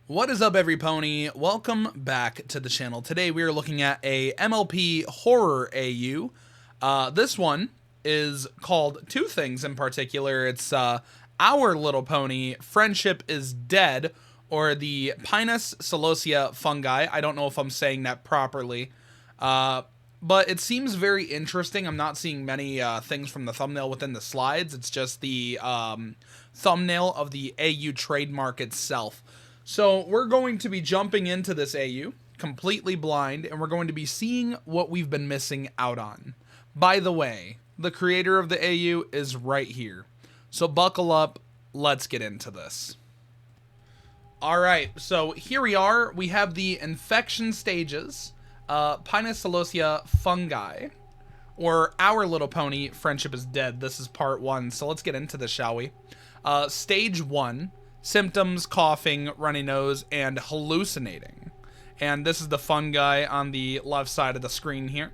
What is up, every pony? Welcome back to the channel. Today we are looking at a MLP horror AU. This one is called two things in particular. It's Our Little Pony, Friendship is Dead, or the Pinus Celosia Fungi. I don't know if I'm saying that properly, but it seems very interesting. I'm not seeing many things from the thumbnail within the slides. It's just the thumbnail of the AU trademark itself. So we're going to be jumping into this AU completely blind, and we're going to be seeing what we've been missing out on. By the way, the creator of the AU is right here. So buckle up, let's get into this. Alright, so here we are. We have the infection stages, Pinus Celosia Fungi, or Our Little Pony, Friendship is Dead. This is part 1, so let's get into this, shall we? Stage 1. Symptoms, coughing, runny nose, and hallucinating. And this is the fungi on the left side of the screen here.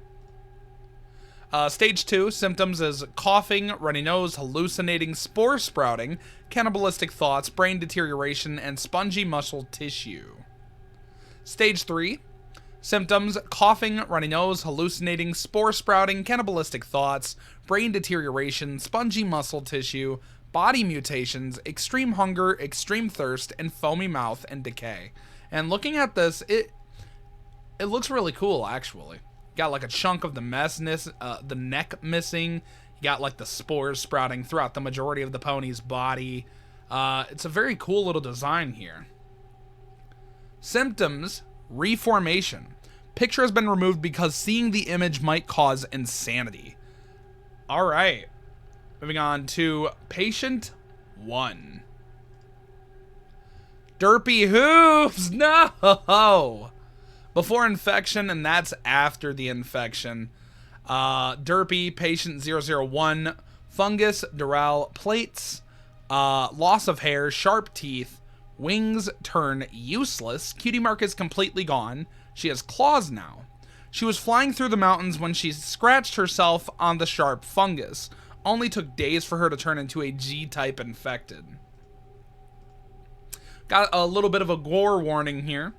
Stage 2, symptoms is coughing, runny nose, hallucinating, spore sprouting, cannibalistic thoughts, brain deterioration, and spongy muscle tissue. Stage 3, symptoms, coughing, runny nose, hallucinating, spore sprouting, cannibalistic thoughts, brain deterioration, spongy muscle tissue, body mutations, extreme hunger, extreme thirst, and foamy mouth and decay. And looking at this, it looks really cool, actually. Got like a chunk of the neck missing. You got like the spores sprouting throughout the majority of the pony's body. It's a very cool little design here. Symptoms, reformation. Picture has been removed because seeing the image might cause insanity. All right. Moving on to Patient 1. Derpy hooves! No! Before infection, and that's after the infection. Derpy, Patient 001, fungus, dural, plates, loss of hair, sharp teeth, wings turn useless, cutie mark is completely gone, she has claws now. She was flying through the mountains when she scratched herself on the sharp fungus. Only took days for her to turn into a G-type infected. Got a little bit of a gore warning here.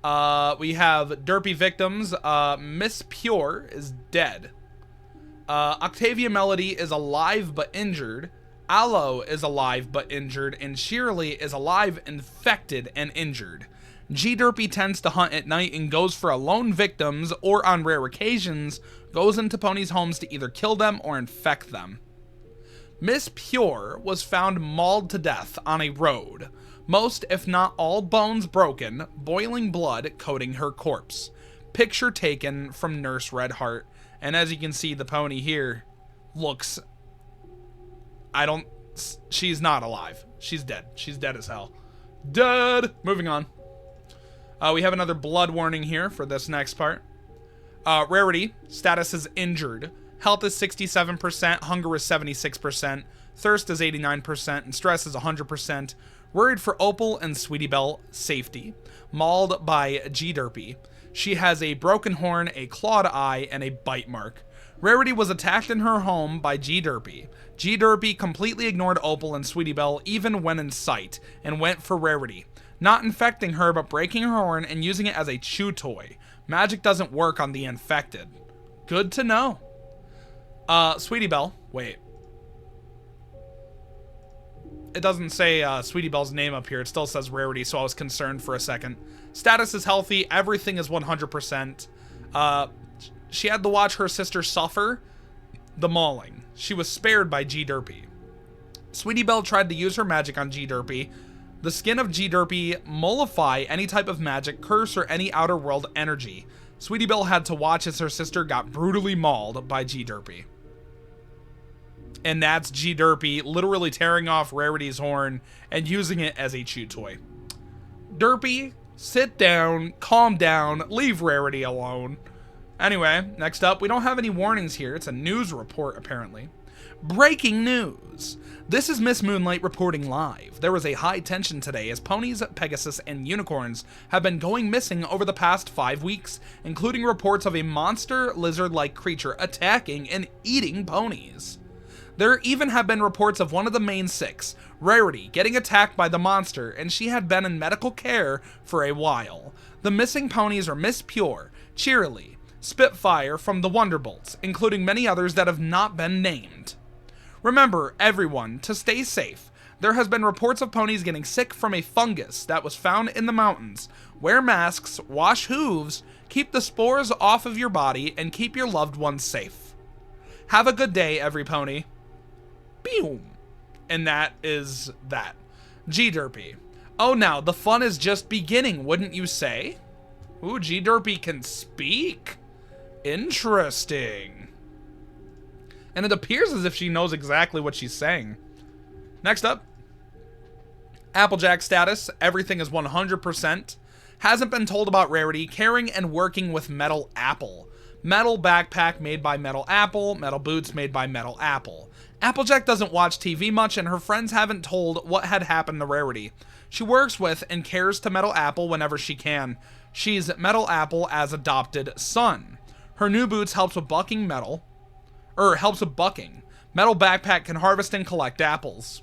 We have Derpy victims. Miss Pure is dead. Octavia Melody is alive but injured. Aloe is alive but injured. And Shirley is alive, infected, and injured. G-Derpy tends to hunt at night and goes for alone victims, or on rare occasions, goes into ponies' homes to either kill them or infect them. Miss Pure was found mauled to death on a road. Most, if not all, bones broken, boiling blood coating her corpse. Picture taken from Nurse Redheart. And as you can see, the pony here looks... She's not alive. She's dead. She's dead as hell. Dead! Moving on. We have another blood warning here for this next part. Rarity, status is injured. Health is 67%, hunger is 76%, thirst is 89%, and stress is 100%. Worried for Opal and Sweetie Belle safety. Mauled by G-Derpy. She has a broken horn, a clawed eye, and a bite mark. Rarity was attacked in her home by G-Derpy. G-Derpy completely ignored Opal and Sweetie Belle even when in sight, and went for Rarity. Not infecting her, but breaking her horn and using it as a chew toy. Magic doesn't work on the infected. Good to know. Sweetie Belle. Wait. It doesn't say Sweetie Belle's name up here. It still says Rarity, so I was concerned for a second. Status is healthy. Everything is 100%. She had to watch her sister suffer the mauling. She was spared by G-Derpy. Sweetie Belle tried to use her magic on G-Derpy. The skin of G-Derpy mollify any type of magic, curse, or any outer world energy. Sweetie Belle had to watch as her sister got brutally mauled by G-Derpy. And that's G-Derpy literally tearing off Rarity's horn and using it as a chew toy. Derpy, sit down, calm down, leave Rarity alone. Anyway, next up, we don't have any warnings here. It's a news report, apparently. Breaking news! This is Miss Moonlight reporting live. There was a high tension today as ponies, Pegasus, and unicorns have been going missing over the past 5 weeks, including reports of a monster lizard-like creature attacking and eating ponies. There even have been reports of one of the main 6, Rarity, getting attacked by the monster, and she had been in medical care for a while. The missing ponies are Miss Pure, Cheerily, Spitfire from the Wonderbolts, including many others that have not been named. Remember, everyone, to stay safe. There has been reports of ponies getting sick from a fungus that was found in the mountains. Wear masks, wash hooves, keep the spores off of your body, and keep your loved ones safe. Have a good day, every pony. Boom. And that is that. Derpy. Oh, now, the fun is just beginning, wouldn't you say? Ooh, Derpy can speak. Interesting. And it appears as if she knows exactly what she's saying. Next up. Applejack status. Everything is 100%. Hasn't been told about Rarity. Caring and working with Metal Apple. Metal backpack made by Metal Apple. Metal boots made by Metal Apple. Applejack doesn't watch TV much, and her friends haven't told what had happened to Rarity. She works with and cares to Metal Apple whenever she can. She's Metal Apple as adopted son. Her new boots helps with bucking. Metal backpack can harvest and collect apples.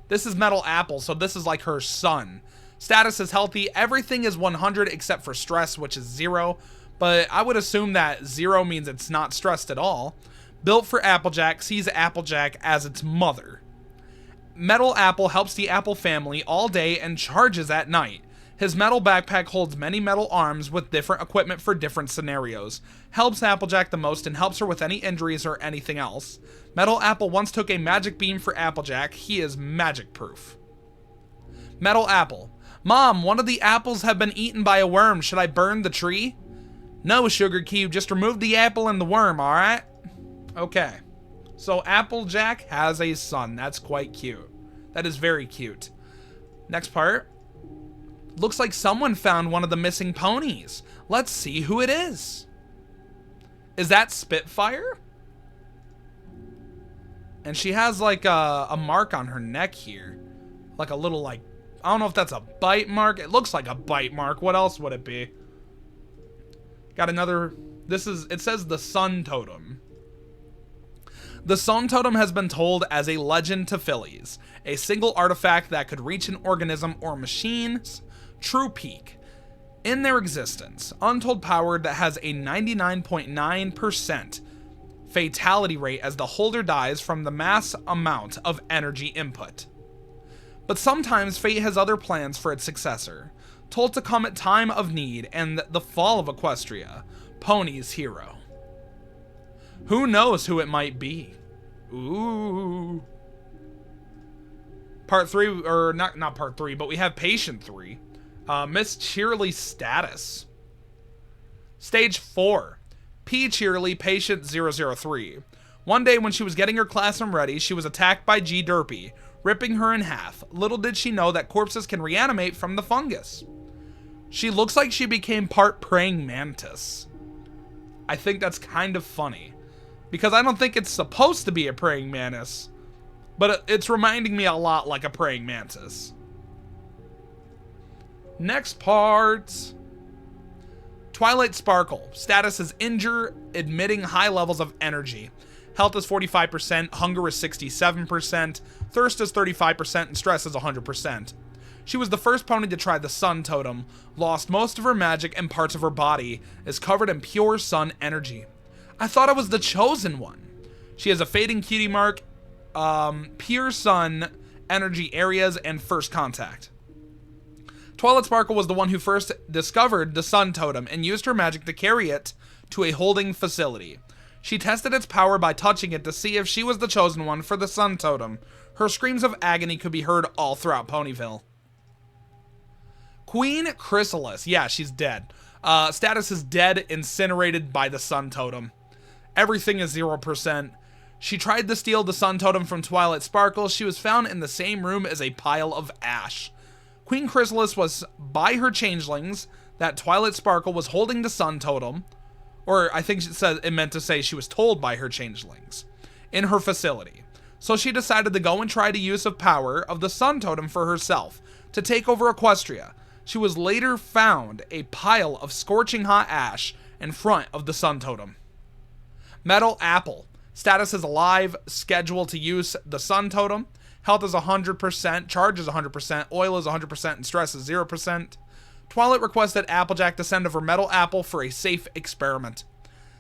This is Metal Apple, so this is like her son. Status is healthy. Everything is 100 except for stress, which is 0. But I would assume that 0 means it's not stressed at all. Built for Applejack, sees Applejack as its mother. Metal Apple helps the Apple family all day and charges at night. His metal backpack holds many metal arms with different equipment for different scenarios. Helps Applejack the most and helps her with any injuries or anything else. Metal Apple once took a magic beam for Applejack. He is magic proof. Metal Apple. Mom, one of the apples have been eaten by a worm. Should I burn the tree? No, Sugar Cube, just remove the apple and the worm, alright? Okay. So Applejack has a son. That's quite cute. That is very cute. Next part. Looks like someone found one of the missing ponies. Let's see who it is. Is that Spitfire? And she has like a mark on her neck here. Like a little like, I don't know if that's a bite mark. It looks like a bite mark. What else would it be? Got another, it says the Sun Totem. The Sun Totem has been told as a legend to fillies. A single artifact that could reach an organism or machine's true peak in their existence. Untold power that has a 99.9% fatality rate as the holder dies from the mass amount of energy input. But sometimes fate has other plans for its successor. Told to come at time of need and the fall of Equestria. Pony's hero. Who knows who it might be? Ooh. Part 3, or not part 3, but we have Patient 3. Miss Cheerily status. Stage 4. P. Cheerily, Patient 003. One day when she was getting her classroom ready, she was attacked by Derpy, ripping her in half. Little did she know that corpses can reanimate from the fungus. She looks like she became part praying mantis. I think that's kind of funny, because I don't think it's supposed to be a praying mantis, but it's reminding me a lot like a praying mantis. Next part. Twilight Sparkle. Status is injure, emitting high levels of energy. Health is 45%, hunger is 67%, thirst is 35%, and stress is 100%. She was the first pony to try the Sun Totem, lost most of her magic and parts of her body, is covered in pure sun energy. I thought I was the chosen one. She has a fading cutie mark, pure sun energy areas, and first contact. Twilight Sparkle was the one who first discovered the Sun Totem and used her magic to carry it to a holding facility. She tested its power by touching it to see if she was the chosen one for the Sun Totem. Her screams of agony could be heard all throughout Ponyville. Queen Chrysalis. Yeah, she's dead. Status is dead, incinerated by the Sun Totem. Everything is 0%. She tried to steal the Sun Totem from Twilight Sparkle. She was found in the same room as a pile of ash. Queen Chrysalis was by her changelings that Twilight Sparkle was holding the Sun Totem, or I think it meant to say she was told by her changelings, in her facility. So she decided to go and try the use of power of the Sun Totem for herself, to take over Equestria. She was later found a pile of scorching hot ash in front of the Sun Totem. Metal Apple. Status is alive, scheduled to use the sun totem. Health is 100%, charge is 100%, oil is 100%, and stress is 0%. Twilight requested Applejack to send over Metal Apple for a safe experiment.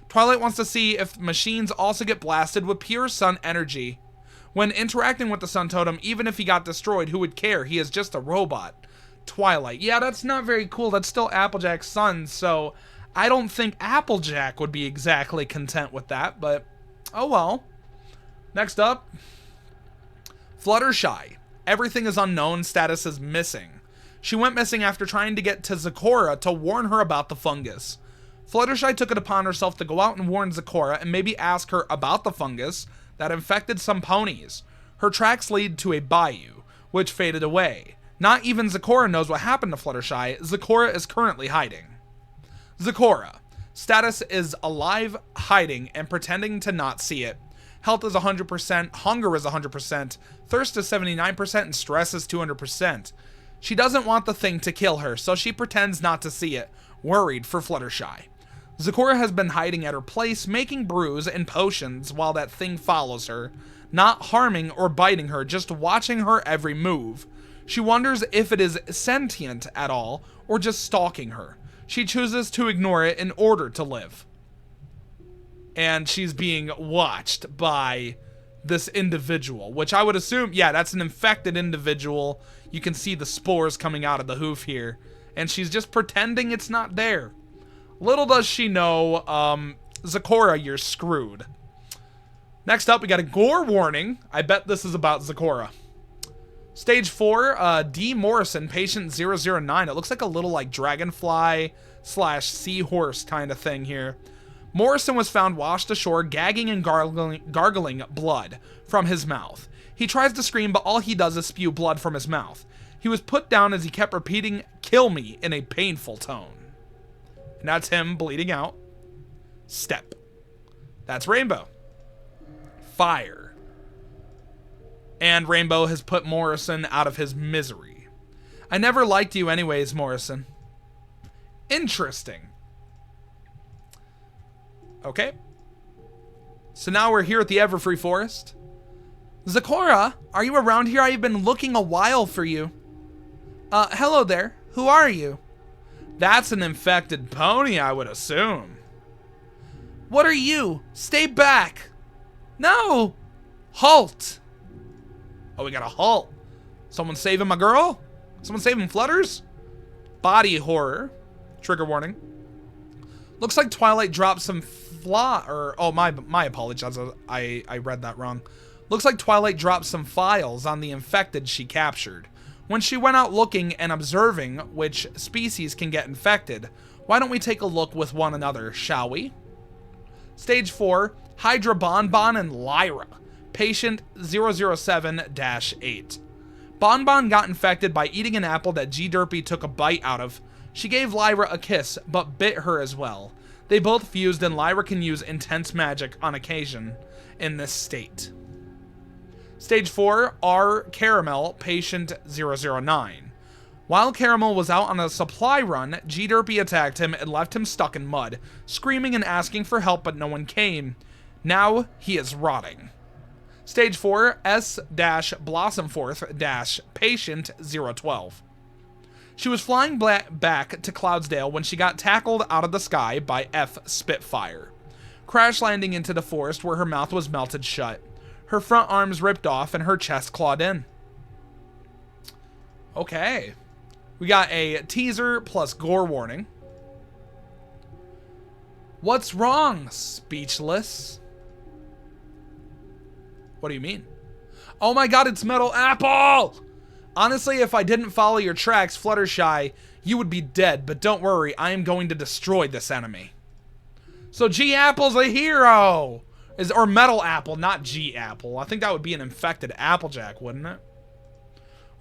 Twilight wants to see if machines also get blasted with pure sun energy. When interacting with the sun totem, even if he got destroyed, who would care? He is just a robot. Twilight. Yeah, that's not very cool. That's still Applejack's son, so I don't think Applejack would be exactly content with that, but oh well. Next up, Fluttershy. Everything is unknown, status is missing. She went missing after trying to get to Zecora to warn her about the fungus. Fluttershy took it upon herself to go out and warn Zecora and maybe ask her about the fungus that infected some ponies. Her tracks lead to a bayou, which faded away. Not even Zecora knows what happened to Fluttershy. Zecora is currently hiding. Zecora. Status is alive, hiding, and pretending to not see it. Health is 100%, hunger is 100%, thirst is 79%, and stress is 200%. She doesn't want the thing to kill her, so she pretends not to see it, worried for Fluttershy. Zecora has been hiding at her place, making brews and potions while that thing follows her, not harming or biting her, just watching her every move. She wonders if it is sentient at all, or just stalking her. She chooses to ignore it in order to live. And she's being watched by this individual, which I would assume, yeah, that's an infected individual. You can see the spores coming out of the hoof here. And she's just pretending it's not there. Little does she know, Zecora, you're screwed. Next up, we got a gore warning. I bet this is about Zecora. Stage 4, D. Morrison, patient 009. It looks like a little, like, dragonfly / seahorse kind of thing here. Morrison was found washed ashore, gagging and gargling blood from his mouth. He tries to scream, but all he does is spew blood from his mouth. He was put down as he kept repeating, "Kill me," in a painful tone. And that's him bleeding out. Step. That's Rainbow. Fire. And Rainbow has put Morrison out of his misery. I never liked you anyways, Morrison. Interesting. Okay. So now we're here at the Everfree Forest. Zecora, are you around here? I've been looking a while for you. Hello there. Who are you? That's an infected pony, I would assume. What are you? Stay back. No. Halt. Oh, we got a halt. Someone saving my girl? Someone saving Flutters? Body horror. Trigger warning. Looks like Twilight dropped some my apologies. I read that wrong. Looks like Twilight dropped some files on the infected she captured. When she went out looking and observing which species can get infected, why don't we take a look with one another, shall we? Stage 4, Hydra Bonbon and Lyra, patient 007-8. Bonbon got infected by eating an apple that Derpy took a bite out of. She gave Lyra a kiss, but bit her as well. They both fused, and Lyra can use intense magic on occasion in this state. Stage 4, R. Caramel, patient 009. While Caramel was out on a supply run, Derpy attacked him and left him stuck in mud, screaming and asking for help, but no one came. Now he is rotting. Stage 4, S-Blossomforth- patient 012. She was flying back to Cloudsdale when she got tackled out of the sky by F. Spitfire, crash landing into the forest where her mouth was melted shut. Her front arms ripped off and her chest clawed in. Okay. We got a teaser plus gore warning. What's wrong, Speechless? What do you mean? Oh my god, it's Metal Apple! Honestly, if I didn't follow your tracks, Fluttershy, you would be dead, but don't worry, I am going to destroy this enemy. So G Apple's a hero! Or Metal Apple, not G Apple. I think that would be an infected Applejack, wouldn't it?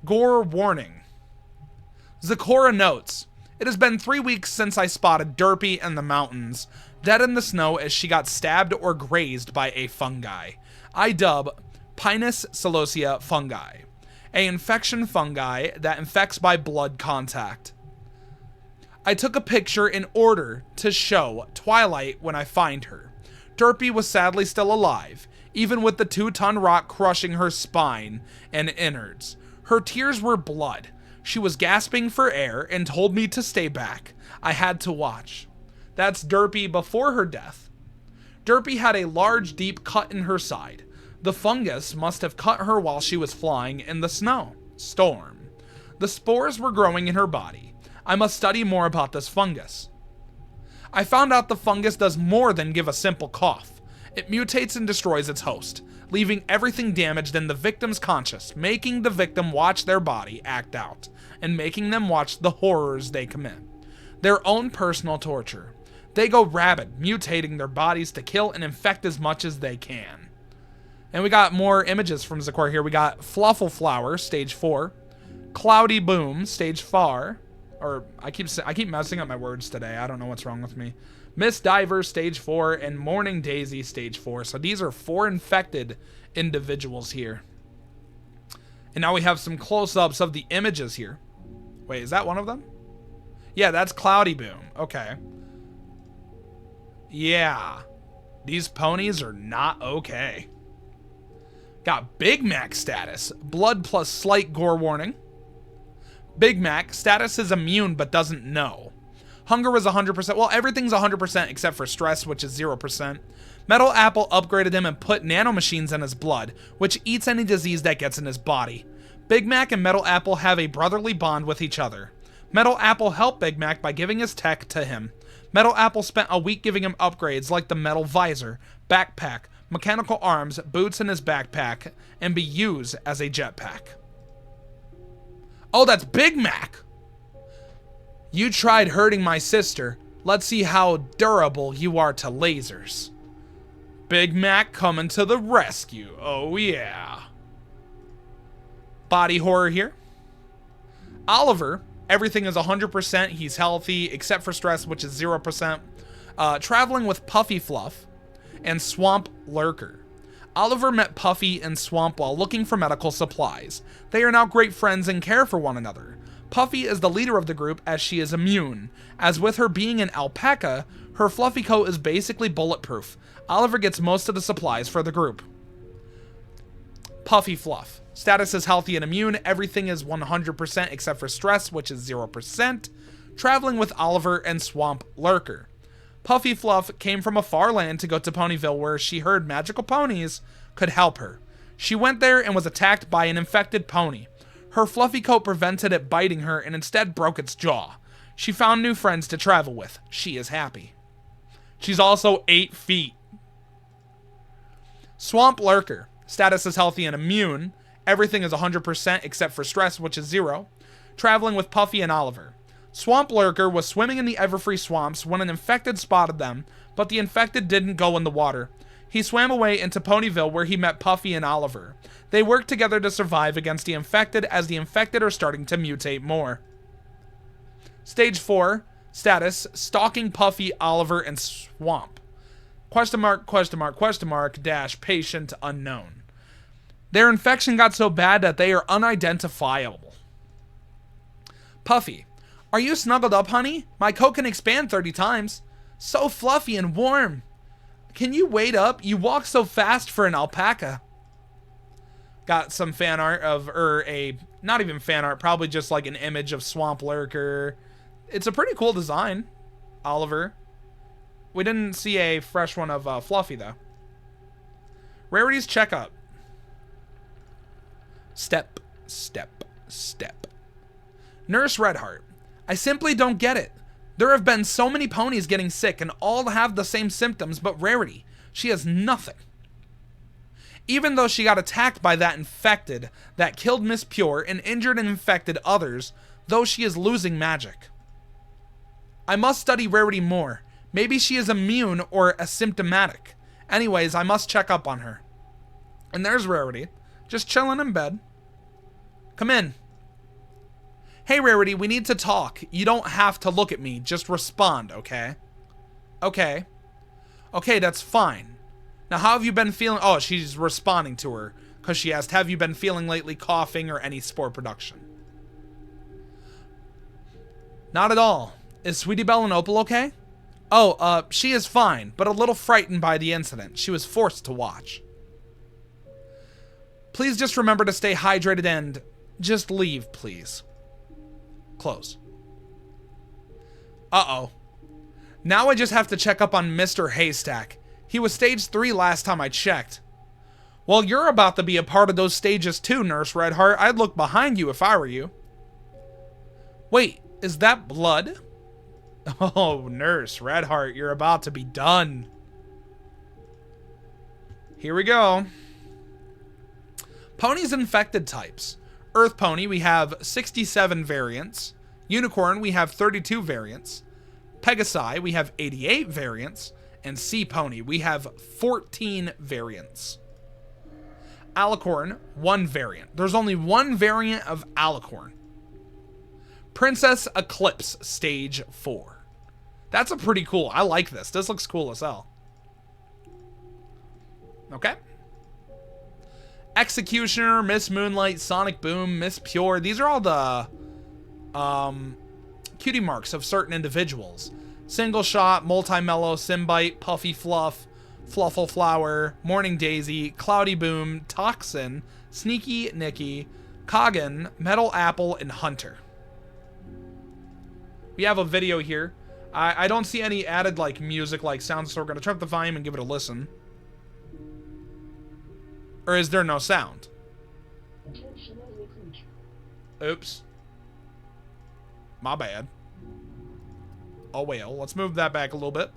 Gore warning. Zecora notes, it has been 3 weeks since I spotted Derpy in the mountains, dead in the snow as she got stabbed or grazed by a fungi. I dub Pinus Celosia Fungi, a infection fungi that infects by blood contact. I took a picture in order to show Twilight when I find her. Derpy was sadly still alive, even with the 2-ton rock crushing her spine and innards. Her tears were blood. She was gasping for air and told me to stay back. I had to watch. That's Derpy before her death. Derpy had a large, deep cut in her side. The fungus must have cut her while she was flying in the storm. The spores were growing in her body. I must study more about this fungus. I found out the fungus does more than give a simple cough. It mutates and destroys its host, leaving everything damaged in the victim's conscious, making the victim watch their body act out, and making them watch the horrors they commit. Their own personal torture. They go rabid, mutating their bodies to kill and infect as much as they can. And we got more images from Zecora here. We got Fluffle Flower, stage 4. Cloudy Boom, stage 4. Or, I keep messing up my words today. I don't know what's wrong with me. Miss Diver, stage 4. And Morning Daisy, stage 4. So these are 4 infected individuals here. And now we have some close-ups of the images here. Wait, is that one of them? Yeah, that's Cloudy Boom. Okay. Yeah. These ponies are not okay. Got Big Mac status. Blood plus slight gore warning. Big Mac status is immune but doesn't know. Hunger was 100%. Well, everything's 100% except for stress, which is 0%. Metal Apple upgraded him and put nanomachines in his blood, which eats any disease that gets in his body. Big Mac and Metal Apple have a brotherly bond with each other. Metal Apple helped Big Mac by giving his tech to him. Metal Apple spent a week giving him upgrades like the metal visor, backpack, mechanical arms, boots in his backpack, and be used as a jetpack. Oh, that's Big Mac! You tried hurting my sister. Let's see how durable you are to lasers. Big Mac coming to the rescue. Oh yeah. Body horror here. Oliver, everything is 100%. He's healthy, except for stress, which is 0%. Traveling with Puffy Fluff and Swamp Lurker. Oliver met Puffy and Swamp while looking for medical supplies. They are now great friends and care for one another. Puffy is the leader of the group as she is immune. As with her being an alpaca, her fluffy coat is basically bulletproof. Oliver gets most of the supplies for the group. Puffy Fluff. Status is healthy and immune. Everything is 100% except for stress, which is 0%. Traveling with Oliver and Swamp Lurker. Puffy Fluff came from a far land to go to Ponyville where she heard magical ponies could help her. She went there and was attacked by an infected pony. Her fluffy coat prevented it biting her and instead broke its jaw. She found new friends to travel with. She is happy. She's also 8 feet. Swamp Lurker. Status is healthy and immune. Everything is 100% except for stress, which is 0. Traveling with Puffy and Oliver. Swamp Lurker was swimming in the Everfree swamps when an infected spotted them, but the infected didn't go in the water. He swam away into Ponyville where he met Puffy and Oliver. They worked together to survive against the infected as the infected are starting to mutate more. Stage 4. Status, stalking Puffy, Oliver, and Swamp. Question mark, question mark, question mark, dash, patient unknown. Their infection got so bad that they are unidentifiable. Puffy. Are you snuggled up, honey? My coat can expand 30 times. So fluffy and warm. Can you wait up? You walk so fast for an alpaca. Got some fan art of, not even fan art, probably just like an image of Swamp Lurker. It's a pretty cool design, Oliver. We didn't see a fresh one of Fluffy, though. Rarity's checkup. Step, step, step. Nurse Redheart. I simply don't get it. There have been so many ponies getting sick and all have the same symptoms, but Rarity, she has nothing. Even though she got attacked by that infected that killed Miss Pure and injured and infected others, though she is losing magic. I must study Rarity more. Maybe she is immune or asymptomatic. Anyways, I must check up on her. And there's Rarity, just chilling in bed. Come in. Hey, Rarity, we need to talk. You don't have to look at me. Just respond, okay? Okay. Okay, that's fine. Now, how have you been feeling? Oh, she's responding to her because she asked, have you been feeling lately, coughing or any spore production? Not at all. Is Sweetie Belle and Opal okay? Oh, she is fine, but a little frightened by the incident. She was forced to watch. Please just remember to stay hydrated and just leave, please. Close. Uh-oh. Now I just have to check up on Mr. Haystack. He was stage 3 last time I checked. Well, you're about to be a part of those stages too, Nurse Redheart. I'd look behind you if I were you. Wait, is that blood? Oh, Nurse Redheart, you're about to be done. Here we go. Ponies infected types. Earth Pony, we have 67 variants. Unicorn, we have 32 variants. Pegasi, we have 88 variants. And Sea Pony, we have 14 variants. Alicorn, 1 variant. There's only 1 variant of Alicorn. Princess Eclipse, stage 4. That's a pretty cool. I like this. This looks cool as hell. Okay. Executioner, Miss Moonlight, Sonic Boom, Miss Pure. These are all the cutie marks of certain individuals. Single Shot, Multi-Mellow, Simbite, Puffy Fluff, Fluffle Flower, Morning Daisy, Cloudy Boom, Toxin, Sneaky Nicky, Coggin, Metal Apple, and Hunter. We have a video here. I don't see any added like music like sounds, so we're gonna turn up the volume and give it a listen. Or is there no sound? Oops. My bad. Oh well, let's move that back a little bit.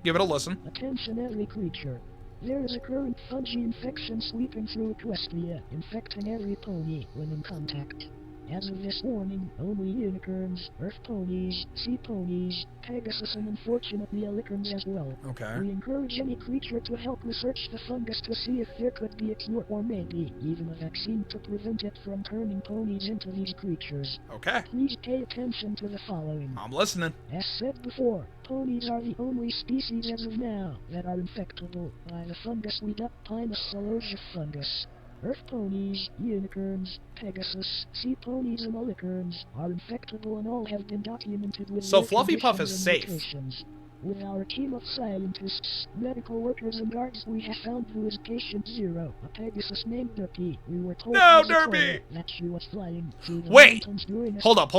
Give it a listen. Attention every creature. There is a current fungi infection sweeping through Equestria, infecting every pony when in contact. As of this warning, only unicorns, earth ponies, sea ponies, Pegasus, and unfortunately alicorns as well. Okay. We encourage any creature to help research the fungus to see if there could be a cure or maybe even a vaccine to prevent it from turning ponies into these creatures. Okay. Please pay attention to the following. I'm listening. As said before, ponies are the only species as of now that are infectable by the fungus we dubbed Pinus Celosia Fungus. Earth ponies, unicorns, Pegasus, sea ponies, and alicorns are infectable and all have been documented with So rare Fluffy Puff conditions is and safe. mutations. With our team of scientists, medical workers, and guards, we have found who is patient 0, a Pegasus named Derpy. We were told No, by Zecora Derpy! that she was flying through the Wait! mountains during a Hold up.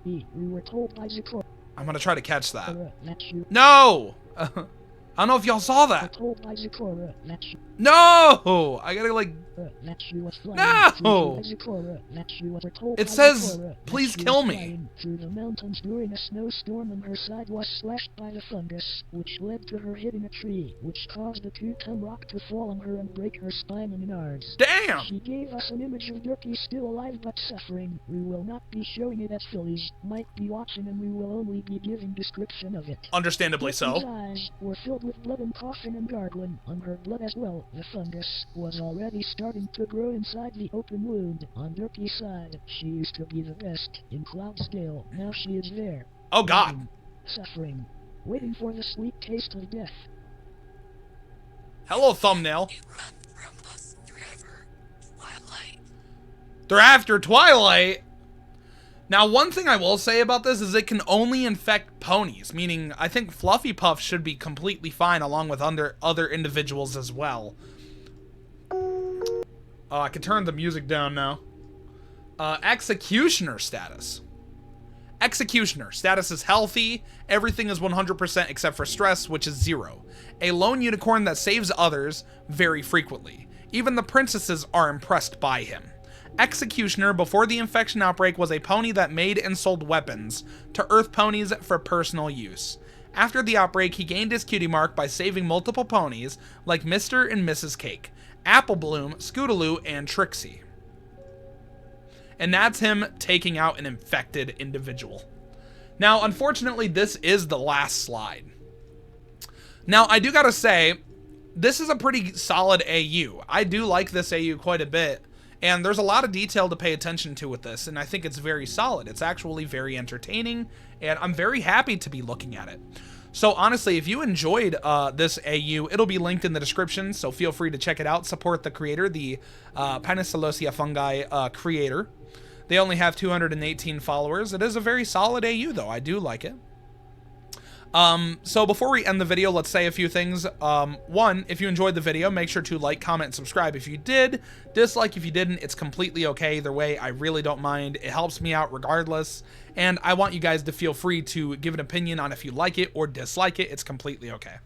We were told by Zecora I'm gonna try to catch that. that she No! I don't know if y'all saw that. told by Zecora that she No! I gotta like... that she was flying No! through Zecora that she was told It by says, Zecora that please she kill was me. flying through the mountains during a snowstorm and her side was slashed by the fungus, which led to her hitting a tree, which caused a totem rock to fall on her and break her spine and innards. Damn! She gave us an image of Derpy still alive but suffering. We will not be showing it as Phillies might be watching, and we will only be giving description of it. Understandably Derpy's so. eyes were filled with blood and coughing and gargling. On her blood as well, the fungus was already starting to grow inside the open wound. On Derpy's side, she used to be the best in Cloudsdale. Now she is there. Oh god. Suffering. Waiting for the sweet taste of death. Hello, thumbnail. They run from us forever. Twilight. They're after Twilight. Now, one thing I will say about this is it can only infect ponies, meaning I think Fluffy Puff should be completely fine along with other individuals as well. I can turn the music down now. Executioner status. Executioner status is healthy. Everything is 100% except for stress, which is 0. A lone unicorn that saves others very frequently. Even the princesses are impressed by him. Executioner, before the infection outbreak, was a pony that made and sold weapons to Earth ponies for personal use. After the outbreak, he gained his cutie mark by saving multiple ponies, like Mr. and Mrs. Cake, Apple Bloom, Scootaloo, and Trixie. And that's him taking out an infected individual. Now, unfortunately, this is the last slide. Now, I do gotta say, this is a pretty solid AU. I do like this AU quite a bit. And there's a lot of detail to pay attention to with this, and I think it's very solid. It's actually very entertaining, and I'm very happy to be looking at it. So honestly, if you enjoyed this AU, it'll be linked in the description, so feel free to check it out. Support the creator, the Pinus Celosia Fungi creator. They only have 218 followers. It is a very solid AU, though. I do like it. So before we end the video, let's say a few things. One, if you enjoyed the video, make sure to like, comment, and subscribe if you did. Dislike if you didn't. It's completely okay either way. I really don't mind. It helps me out regardless. And I want you guys to feel free to give an opinion on if you like it or dislike it. It's completely okay.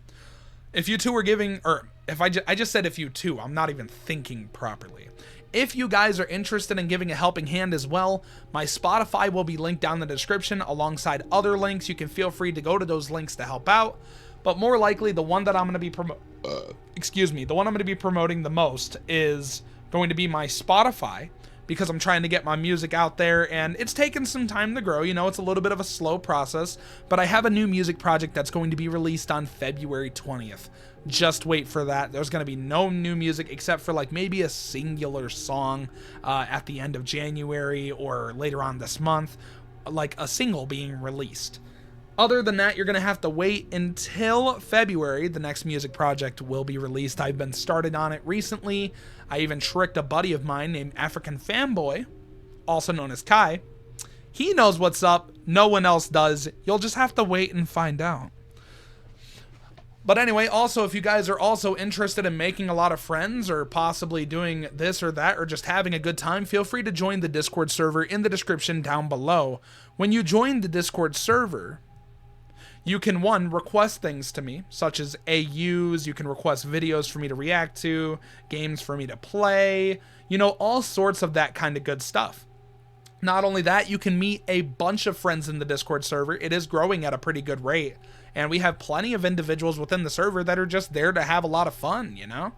If you two were giving, or if I just said if you two, I'm not even thinking properly. If you guys are interested in giving a helping hand as well, my Spotify will be linked down in the description alongside other links. You can feel free to go to those links to help out. But more likely, the one that I'm going to be the one I'm going to be promoting the most is going to be my Spotify, because I'm trying to get my music out there and it's taken some time to grow. You know, it's a little bit of a slow process, but I have a new music project that's going to be released on February 20th. Just wait for that. There's going to be no new music except for like maybe a singular song at the end of January or later on this month, like a single being released. Other than that, you're going to have to wait until February. The next music project will be released. I've been started on it recently. I even tricked a buddy of mine named African Fanboy, also known as Kai. He knows what's up. No one else does. You'll just have to wait and find out. But anyway, also, if you guys are also interested in making a lot of friends or possibly doing this or that or just having a good time, feel free to join the Discord server in the description down below. When you join the Discord server, you can, one, request things to me, such as AUs, you can request videos for me to react to, games for me to play, you know, all sorts of that kind of good stuff. Not only that, you can meet a bunch of friends in the Discord server. It is growing at a pretty good rate, and we have plenty of individuals within the server that are just there to have a lot of fun, you know?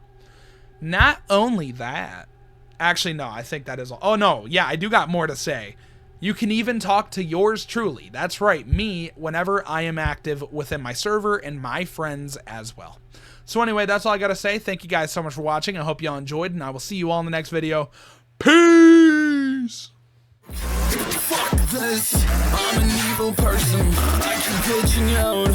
Not only that, actually, no, I think that is all. Oh, no, yeah, I do got more to say. You can even talk to yours truly. That's right, me, whenever I am active within my server and my friends as well. So anyway, that's all I got to say. Thank you guys so much for watching. I hope y'all enjoyed, and I will see you all in the next video. Peace! Fuck this, I'm an evil person. I keep glitching out, I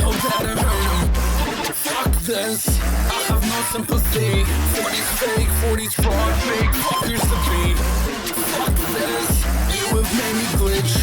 hope that I hurt him. Fuck this, I have no sympathy. 40's fake, 40's fraud, fake fuckers to be. Fuck this, you have made me glitch.